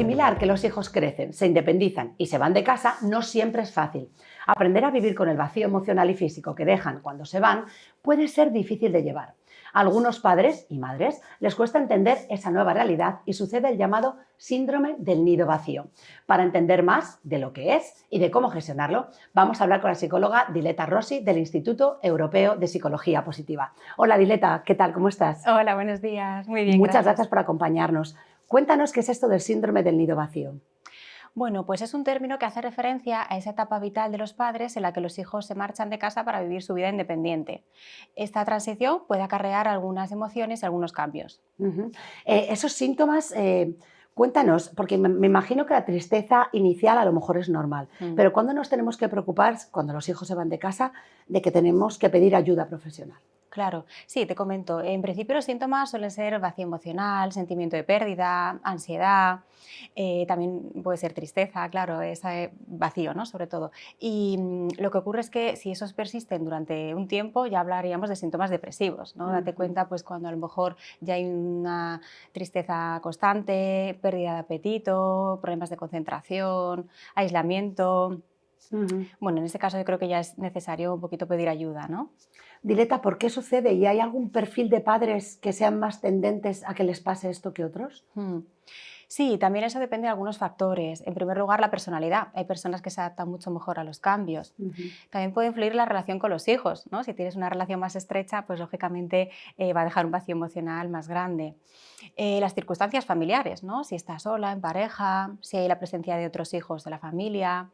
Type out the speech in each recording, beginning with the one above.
Asimilar que los hijos crecen, se independizan y se van de casa no siempre es fácil. Aprender a vivir con el vacío emocional y físico que dejan cuando se van puede ser difícil de llevar. A algunos padres y madres les cuesta entender esa nueva realidad y sucede el llamado síndrome del nido vacío. Para entender más de lo que es y de cómo gestionarlo, vamos a hablar con la psicóloga Diletta Rossi del Instituto Europeo de Psicología Positiva. Hola Diletta, ¿qué tal? ¿Cómo estás? Hola, buenos días. Muy bien, Muchas gracias. gracias por acompañarnos. Cuéntanos qué es esto del síndrome del nido vacío. Bueno, pues es un término que hace referencia a esa etapa vital de los padres en la que los hijos se marchan de casa para vivir su vida independiente. Esta transición puede acarrear algunas emociones y algunos cambios. Ujú. Esos síntomas, cuéntanos, porque me imagino que la tristeza inicial a lo mejor es normal, Mm. pero ¿cuándo nos tenemos que preocupar, cuando los hijos se van de casa, de que tenemos que pedir ayuda profesional? Claro, sí, te comento. En principio los síntomas suelen ser vacío emocional, sentimiento de pérdida, ansiedad, también puede ser tristeza, claro, ese vacío, ¿no? Sobre todo. Y lo que ocurre es que si esos persisten durante un tiempo, ya hablaríamos de síntomas depresivos, ¿no? Date Ujú. cuenta, pues, cuando a lo mejor ya hay una tristeza constante, pérdida de apetito, problemas de concentración, aislamiento. Ujú. Bueno, en este caso yo creo que ya es necesario un poquito pedir ayuda, ¿no? Diletta, ¿por qué sucede? ¿Y hay algún perfil de padres que sean más tendentes a que les pase esto que otros? Mm. Sí, también eso depende de algunos factores. En primer lugar, la personalidad. Hay personas que se adaptan mucho mejor a los cambios. Ujú. También puede influir la relación con los hijos, ¿no? Si tienes una relación más estrecha, pues lógicamente va a dejar un vacío emocional más grande. Las circunstancias familiares, ¿no? Si estás sola, en pareja, si hay la presencia de otros hijos de la familia.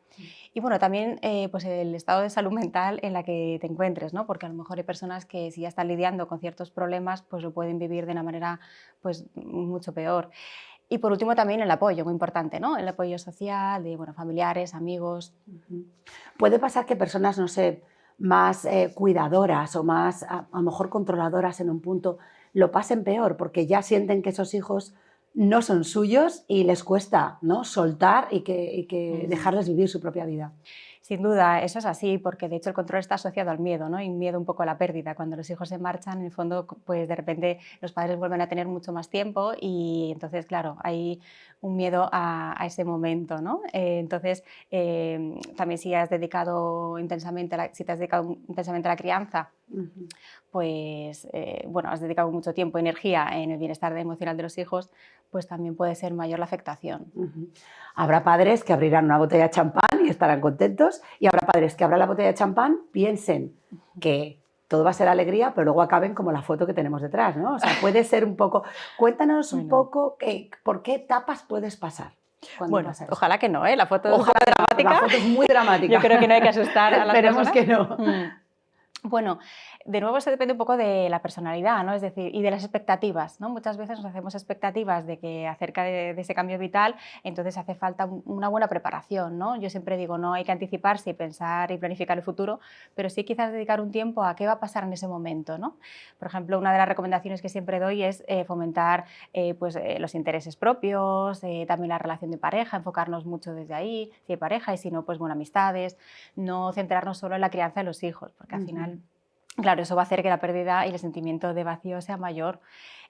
Y bueno, también pues el estado de salud mental en la que te encuentres, ¿no? Porque a lo mejor hay personas que si ya están lidiando con ciertos problemas, pues lo pueden vivir de una manera pues mucho peor. Y por último también el apoyo, muy importante, ¿no? El apoyo social de, bueno, familiares, amigos. Ujú. Puede pasar que personas, no sé, más cuidadoras o más a lo mejor controladoras en un punto lo pasen peor porque ya sienten que esos hijos no son suyos y les cuesta, ¿no? Soltar y que Mm. dejarles vivir su propia vida. Sin duda, eso es así, porque de hecho el control está asociado al miedo, ¿no? Y miedo un poco a la pérdida. Cuando los hijos se marchan, en el fondo, pues de repente los padres vuelven a tener mucho más tiempo y entonces, claro, hay un miedo a ese momento, ¿no? Entonces, también si has dedicado intensamente, si te has dedicado intensamente a la crianza, Ujú. pues, bueno, has dedicado mucho tiempo, energía en el bienestar emocional de los hijos, pues también puede ser mayor la afectación. Ujú. Habrá padres que abrirán una botella de champán y estarán contentos, y habrá padres que abran la botella de champán, piensen que todo va a ser alegría, pero luego acaben como la foto que tenemos detrás, ¿no? O sea, puede ser un poco. Cuéntanos un Bueno. poco por qué etapas puedes pasar cuando Bueno, pasa esto. ojalá que no, ¿eh? La foto es un Ojalá poco que no, la dramática. foto es muy Yo dramática. creo que no hay que asustar a las Esperemos personas. que no. Bueno, de nuevo eso depende un poco de la personalidad, ¿no? Es decir, y de las expectativas, ¿no? Muchas veces nos hacemos expectativas de que acerca de ese cambio vital, entonces hace falta una buena preparación, ¿no? Yo siempre digo, no hay que anticiparse y pensar y planificar el futuro, pero sí quizás dedicar un tiempo a qué va a pasar en ese momento, ¿no? Por ejemplo, una de las recomendaciones que siempre doy es fomentar pues, los intereses propios, también la relación de pareja, enfocarnos mucho desde ahí, si hay pareja y si no, pues bueno, amistades, no centrarnos solo en la crianza de los hijos, porque al Ujú. final, claro, eso va a hacer que la pérdida y el sentimiento de vacío sea mayor.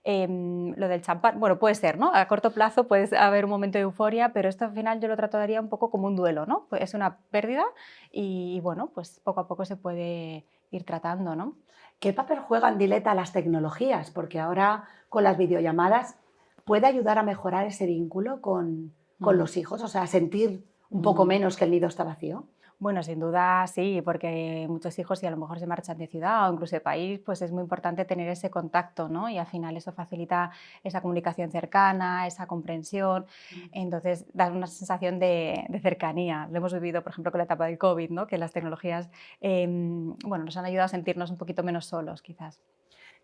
Lo del champán, bueno, puede ser, ¿no? A corto plazo puede haber un momento de euforia, pero esto al final yo lo trataría un poco como un duelo, ¿no? Pues es una pérdida y bueno, pues poco a poco se puede ir tratando, ¿no? ¿Qué papel juegan, Diletta, las tecnologías? Porque ahora con las videollamadas puede ayudar a mejorar ese vínculo con Mm, los hijos, o sea, a sentir un poco mm. menos que el nido está vacío. Bueno, sin duda sí, porque muchos hijos, si a lo mejor se marchan de ciudad o incluso de país, pues es muy importante tener ese contacto, ¿no? Y al final eso facilita esa comunicación cercana, esa comprensión, entonces da una sensación de cercanía. Lo hemos vivido, por ejemplo, con la etapa del COVID, ¿no? Que las tecnologías, bueno, nos han ayudado a sentirnos un poquito menos solos, quizás.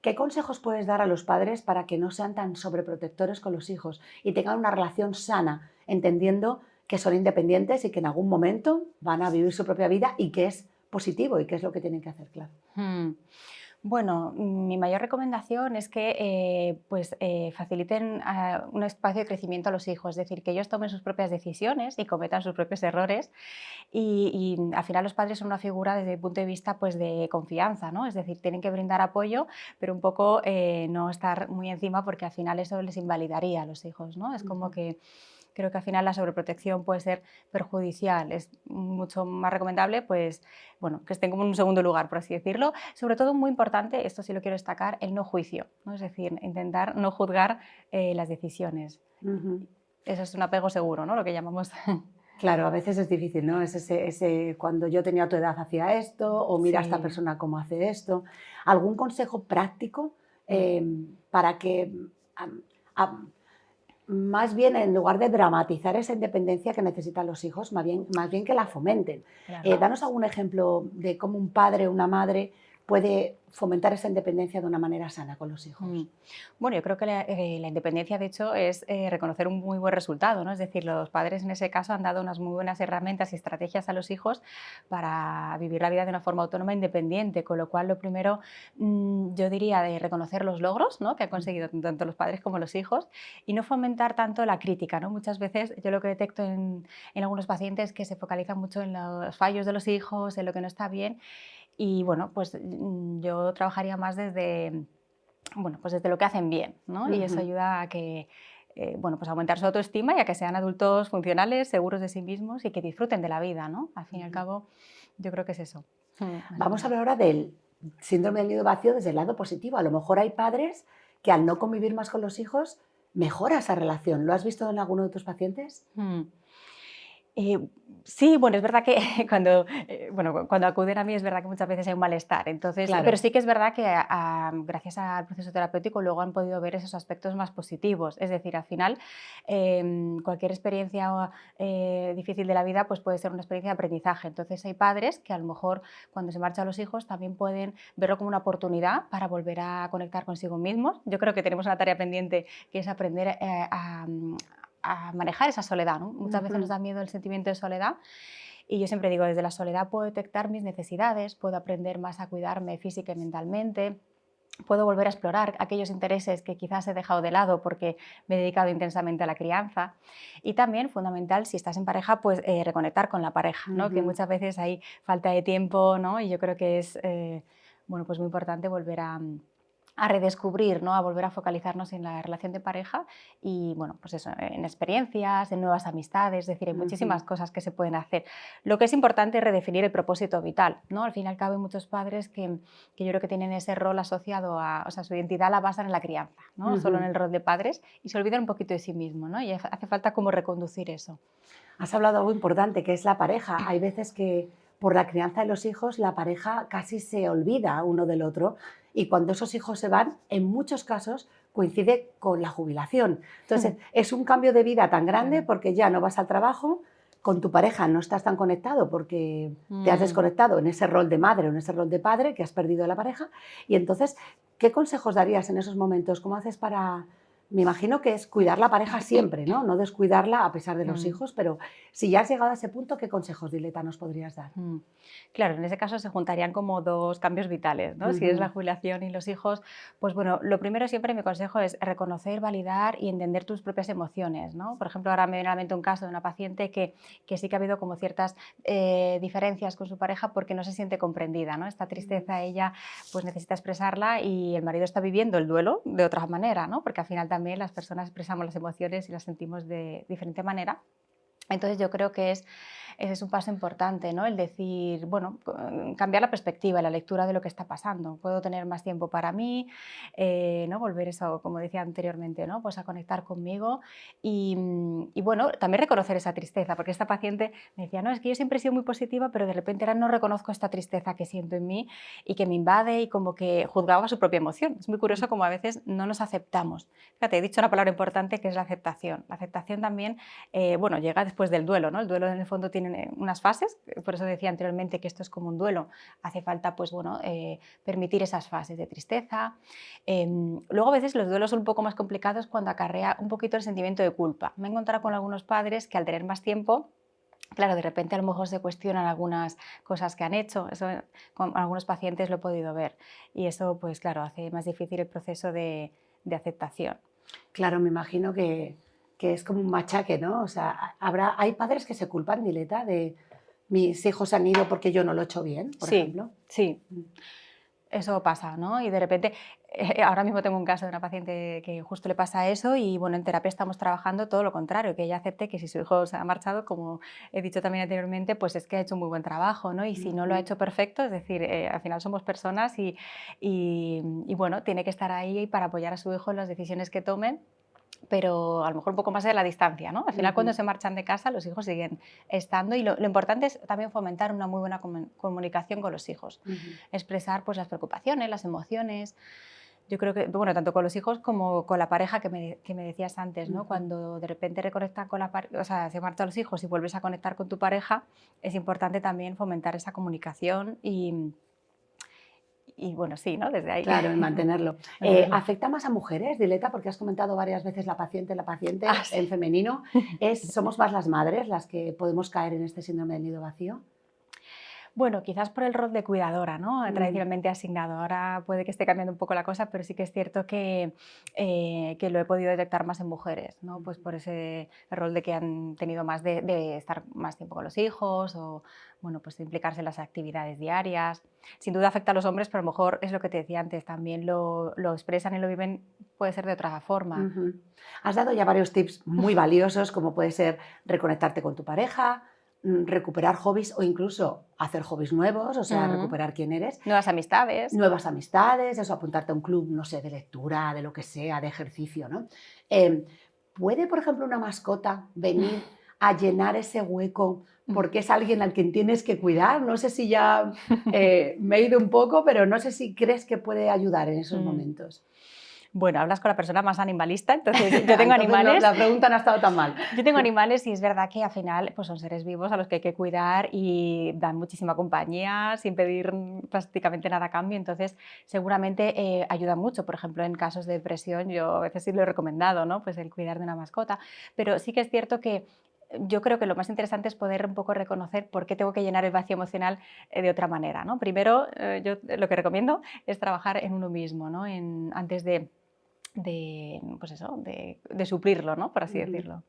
¿Qué consejos puedes dar a los padres para que no sean tan sobreprotectores con los hijos y tengan una relación sana, entendiendo que son independientes y que en algún momento van a vivir su propia vida y que es positivo y que es lo que tienen que hacer, claro? Hmm. Bueno, mi mayor recomendación es que pues, faciliten un espacio de crecimiento a los hijos, es decir, que ellos tomen sus propias decisiones y cometan sus propios errores y al final los padres son una figura desde el punto de vista pues, de confianza, ¿no? Es decir, tienen que brindar apoyo, pero un poco no estar muy encima porque al final eso les invalidaría a los hijos, ¿no? Es como Ujú. que creo que al final la sobreprotección puede ser perjudicial. Es mucho más recomendable, pues, bueno, que estén como en un segundo lugar, por así decirlo. Sobre todo, muy importante, esto sí lo quiero destacar, el no juicio, ¿no? Es decir, intentar no juzgar las decisiones. Ujú. Eso es un apego seguro, ¿no? Lo que llamamos. Claro, a veces es difícil, ¿no? Es cuando yo tenía tu edad hacía esto, o mira a esta Sí. persona cómo hace esto. ¿Algún consejo práctico Mm, para que, am, am, más bien en lugar de dramatizar esa independencia que necesitan los hijos, más bien que la fomenten? claro. Danos algún ejemplo de cómo un padre o una madre puede fomentar esa independencia de una manera sana con los Mm. hijos. Bueno, yo creo que la independencia, de hecho, es reconocer un muy buen resultado, ¿no? Es decir, los padres en ese caso han dado unas muy buenas herramientas y estrategias a los hijos para vivir la vida de una forma autónoma e independiente, con lo cual lo primero, yo diría de reconocer los logros, ¿no? Que han conseguido tanto los padres como los hijos y no fomentar tanto la crítica, ¿no? Muchas veces yo lo que detecto en algunos pacientes es que se focalizan mucho en los fallos de los hijos, en lo que no está bien y bueno, pues yo trabajaría más desde bueno, pues desde lo que hacen bien, ¿no? Y eso Ujú. ayuda a que, bueno, pues aumentar su autoestima y a que sean adultos funcionales, seguros de sí mismos y que disfruten de la vida, ¿no? Al fin y al Ujú. cabo, yo creo que es eso. Más que Vamos a nada. hablar ahora del síndrome del nido vacío desde el lado positivo. A lo mejor hay padres que al no convivir más con los hijos mejora esa relación. ¿Lo has visto en alguno de tus pacientes? Mm. Eh, sí, bueno, es verdad que bueno, cuando acuden a mí es verdad que muchas veces hay un malestar, entonces, Claro. pero sí que es verdad que gracias al proceso terapéutico luego han podido ver esos aspectos más positivos, es decir, al final cualquier experiencia difícil de la vida pues puede ser una experiencia de aprendizaje, entonces hay padres que a lo mejor cuando se marchan los hijos también pueden verlo como una oportunidad para volver a conectar consigo mismos. Yo creo que tenemos una tarea pendiente que es aprender a manejar esa soledad, ¿no? Muchas veces nos Ujú. da miedo el sentimiento de soledad y yo siempre digo, desde la soledad puedo detectar mis necesidades, puedo aprender más a cuidarme física y mentalmente, puedo volver a explorar aquellos intereses que quizás he dejado de lado porque me he dedicado intensamente a la crianza. Y también, fundamental, si estás en pareja, pues reconectar con la pareja, ¿no? Que Ujú. muchas veces hay falta de tiempo, ¿no? Y yo creo que es bueno, pues muy importante volver a redescubrir, ¿no? A volver a focalizarnos en la relación de pareja y, bueno, pues eso, en experiencias, en nuevas amistades, es decir, hay muchísimas Ujú. cosas que se pueden hacer. Lo que es importante es redefinir el propósito vital, ¿no? Al fin y al cabo hay muchos padres que yo creo que tienen ese rol asociado a, o sea, su identidad la basan en la crianza, ¿no? Solo en Ujú. el rol de padres y se olvidan un poquito de sí mismo, ¿no? Y hace falta como reconducir eso. Has hablado de algo importante, que es la pareja. Hay veces que por la crianza de los hijos la pareja casi se olvida uno del otro y cuando esos hijos se van, en muchos casos coincide con la jubilación. Entonces, es un cambio de vida tan grande Claro. porque ya no vas al trabajo, con tu pareja no estás tan conectado porque te has Mm. desconectado en ese rol de madre o en ese rol de padre que has perdido de la pareja. Y entonces, ¿qué consejos darías en esos momentos? ¿Cómo haces para...? Me imagino que es cuidar la pareja siempre, ¿no? No descuidarla a pesar de los Mm. hijos, pero si ya has llegado a ese punto, ¿qué consejos, Dileta, nos podrías dar? Mm. Claro, en ese caso se juntarían como dos cambios vitales, ¿no? Si es la Ujú. jubilación y los hijos, pues bueno, lo primero siempre mi consejo es reconocer, validar y entender tus propias emociones, ¿no? Por ejemplo, ahora me viene a la mente un caso de una paciente que sí que ha habido como ciertas diferencias con su pareja porque no se siente comprendida, ¿no? Esta tristeza ella pues necesita expresarla y el marido está viviendo el duelo de otra manera, ¿no? Porque al final también las personas expresamos las emociones y las sentimos de diferente manera. Entonces yo creo que ese es un paso importante, ¿no? El decir, bueno, cambiar la perspectiva, la lectura de lo que está pasando. Puedo tener más tiempo para mí, ¿no? Volver eso, como decía anteriormente, ¿no? Pues a conectar conmigo y bueno, también reconocer esa tristeza, porque esta paciente me decía, no, es que yo siempre he sido muy positiva, pero de repente ahora no reconozco esta tristeza que siento en mí y que me invade y como que juzgaba su propia emoción. Es muy curioso como a veces no nos aceptamos. Fíjate, he dicho una palabra importante que es la aceptación. La aceptación también bueno, llega después del duelo, ¿no? El duelo en el fondo tiene unas fases, por eso decía anteriormente que esto es como un duelo. Hace falta, pues bueno, permitir esas fases de tristeza. Luego a veces los duelos son un poco más complicados cuando acarrea un poquito el sentimiento de culpa. Me he encontrado con algunos padres que al tener más tiempo, claro, de repente a lo mejor se cuestionan algunas cosas que han hecho. Eso con algunos pacientes lo he podido ver. Y eso, pues claro, hace más difícil el proceso de aceptación. Claro, me imagino que es como un machaque, ¿no? O sea, hay padres que se culpan, Dileta, de mis hijos han ido porque yo no lo he hecho bien, por Sí, ejemplo. sí. Mm. Eso pasa, ¿no? Y de repente, Ahora mismo tengo un caso de una paciente que justo le pasa eso y bueno, en terapia estamos trabajando todo lo contrario, que ella acepte que si su hijo se ha marchado, como he dicho también anteriormente, pues es que ha hecho un muy buen trabajo, ¿no? Y si no lo ha hecho perfecto, es decir, al final somos personas y bueno, tiene que estar ahí para apoyar a su hijo en las decisiones que tomen, pero a lo mejor un poco más de la distancia, ¿no? Al final, cuando se marchan de casa, los hijos siguen estando y lo importante es también fomentar una muy buena comunicación con los hijos, expresar pues las preocupaciones, las emociones. Yo creo que, bueno, tanto con los hijos como con la pareja que me decías antes, ¿no? Cuando de repente reconectan con la pareja, o sea, se marchan los hijos y vuelves a conectar con tu pareja, es importante también fomentar esa comunicación y bueno, sí, ¿no? Desde ahí. Claro, en mantenerlo. Mantenerlo. ¿Afecta más a mujeres, Dileta? Porque has comentado varias veces la paciente Ah, sí. en femenino. ¿Somos más las madres las que podemos caer en este síndrome del nido vacío? Bueno, quizás por el rol de cuidadora, ¿no? Mm, Tradicionalmente asignado. Ahora puede que esté cambiando un poco la cosa, pero sí que es cierto que lo he podido detectar más en mujeres, ¿no? Pues por ese rol de que han tenido más de estar más tiempo con los hijos o, bueno, pues de implicarse en las actividades diarias. Sin duda afecta a los hombres, pero a lo mejor es lo que te decía antes, también lo expresan y lo viven, puede ser de otra forma. ujú. Has dado ya varios tips muy valiosos, como puede ser reconectarte con tu pareja, recuperar hobbies o incluso hacer hobbies nuevos, o sea, Mm. recuperar quién eres. Nuevas amistades. Nuevas amistades, eso, apuntarte a un club, no sé, de lectura, de lo que sea, de ejercicio, ¿no? Em, ¿Puede, por ejemplo, una mascota venir a llenar ese hueco porque es alguien al quien tienes que cuidar? No sé si ya me he ido un poco, pero no sé si crees que puede ayudar en esos Mm. momentos. Bueno, hablas con la persona más animalista, entonces yo tengo Entonces animales. la pregunta no ha estado tan mal. Yo tengo animales y es verdad que al final pues son seres vivos a los que hay que cuidar y dan muchísima compañía sin pedir prácticamente nada a cambio, entonces seguramente ayuda mucho. Por ejemplo, en casos de depresión yo a veces sí lo he recomendado, ¿no? Pues el cuidar de una mascota, pero sí que es cierto que yo creo que lo más interesante es poder un poco reconocer por qué tengo que llenar el vacío emocional de otra manera, ¿no? Primero, yo lo que recomiendo es trabajar en uno mismo, ¿no? Antes pues eso, de suplirlo, ¿no? Por así Ujú. decirlo.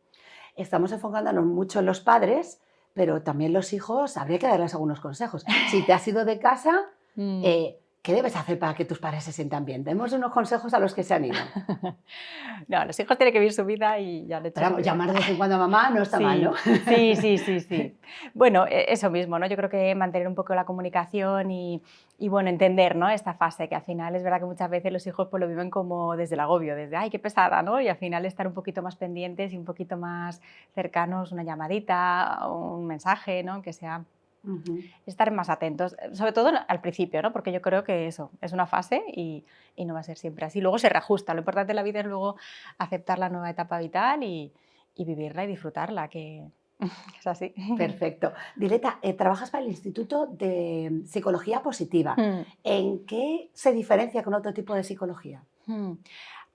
Estamos enfocándonos mucho en los padres, pero también los hijos, habría que darles algunos consejos. Si te has ido de casa, Mm. ¿qué debes hacer para que tus padres se sientan bien? Demos unos consejos a los que se han ido. No, los hijos tienen que vivir su vida y ya han hecho Pero su vamos, vida. llamar de vez en cuando a mamá no está mal, ¿no? Sí, sí, sí, sí, sí. Bueno, eso mismo, ¿no? Yo creo que mantener un poco la comunicación y bueno, entender, ¿no? Esta fase, que al final es verdad que muchas veces los hijos pues, lo viven como desde el agobio, desde, ay, qué pesada, ¿no? Y al final estar un poquito más pendientes y un poquito más cercanos, una llamadita, un mensaje, ¿no? Que sea Ujú. estar más atentos, sobre todo al principio, ¿no? Porque yo creo que eso es una fase y no va a ser siempre así. Luego se reajusta. Lo importante de la vida es luego aceptar la nueva etapa vital y vivirla y disfrutarla, que es así. Perfecto. Dileta, trabajas para el Instituto de Psicología Positiva. Mm, ¿En qué se diferencia con otro tipo de psicología? mm.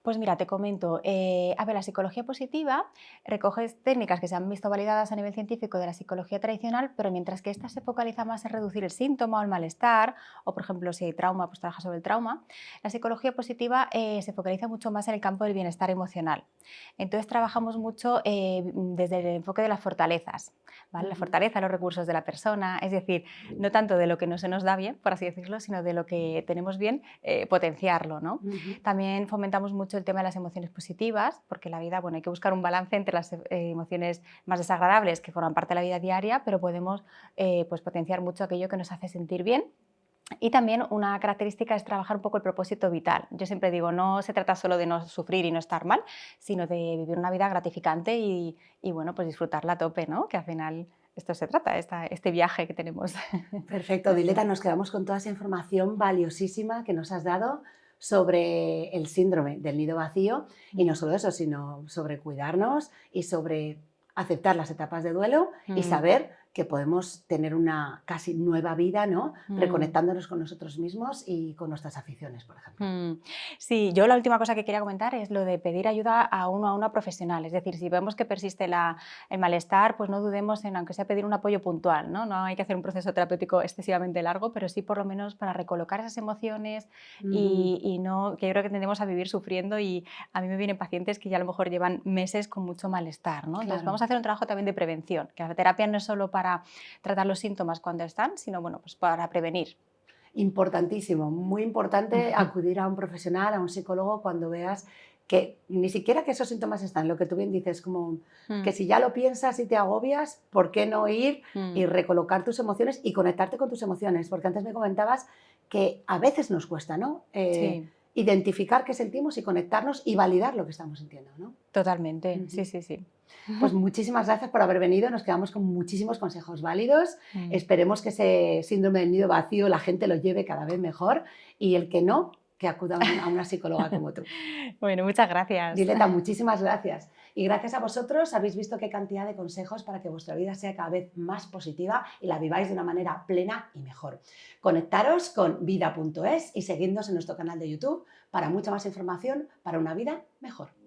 Pues mira, te comento. A ver, la psicología positiva recoge técnicas que se han visto validadas a nivel científico de la psicología tradicional, pero mientras que esta se focaliza más en reducir el síntoma o el malestar, o por ejemplo, si hay trauma, pues trabaja sobre el trauma, la psicología positiva se focaliza mucho más en el campo del bienestar emocional. Entonces trabajamos mucho desde el enfoque de las fortalezas, ¿vale? La Ujú. fortaleza, los recursos de la persona, es decir, no tanto de lo que no se nos da bien, por así decirlo, sino de lo que tenemos bien, potenciarlo, ¿no? Ujú. También fomentamos mucho el tema de las emociones positivas, porque la vida, bueno, hay que buscar un balance entre las emociones más desagradables que forman parte de la vida diaria, pero podemos pues potenciar mucho aquello que nos hace sentir bien. Y también una característica es trabajar un poco el propósito vital. Yo siempre digo, no se trata solo de no sufrir y no estar mal, sino de vivir una vida gratificante y bueno, pues disfrutarla a tope, ¿no? Que al final esto se trata, este viaje que tenemos Perfecto, de vida. Dileta, nos quedamos con toda esa información valiosísima que nos has dado sobre el síndrome del nido vacío y no Mm, solo eso, sino sobre cuidarnos y sobre aceptar las etapas de duelo y mm, saber que podemos tener una casi nueva vida, ¿no? mm. Reconectándonos con nosotros mismos y con nuestras aficiones, por ejemplo. Mm, sí, yo la última cosa que quería comentar es lo de pedir ayuda a una profesional. Es decir, si vemos que persiste el malestar, pues no dudemos en, aunque sea pedir un apoyo puntual, ¿no? No hay que hacer un proceso terapéutico excesivamente largo, pero sí por lo menos para recolocar esas emociones Ujú. y no, que yo creo que tendemos a vivir sufriendo y a mí me vienen pacientes que ya a lo mejor llevan meses con mucho malestar, ¿no? Entonces Claro. vamos a hacer un trabajo también de prevención, que la terapia no es solo para tratar los síntomas cuando están, sino bueno, pues para prevenir. Importantísimo, muy importante acudir a un profesional, a un psicólogo, cuando veas que ni siquiera que esos síntomas están, lo que tú bien dices, como que si ya lo piensas y te agobias, ¿por qué no ir y recolocar tus emociones y conectarte con tus emociones? Porque antes me comentabas que a veces nos cuesta, ¿no? Sí, Identificar qué sentimos y conectarnos y validar lo que estamos sintiendo, ¿no? totalmente. Ujú. Sí, sí, sí. Pues muchísimas gracias por haber venido, nos quedamos con muchísimos consejos válidos. Esperemos que ese síndrome del nido vacío la gente lo lleve cada vez mejor y el que no, que acuda a una psicóloga como tú. Bueno, muchas gracias. Dileta, muchísimas gracias. Y gracias a vosotros habéis visto qué cantidad de consejos para que vuestra vida sea cada vez más positiva y la viváis de una manera plena y mejor. Conectaros con vida.es y seguidnos en nuestro canal de YouTube para mucha más información para una vida mejor.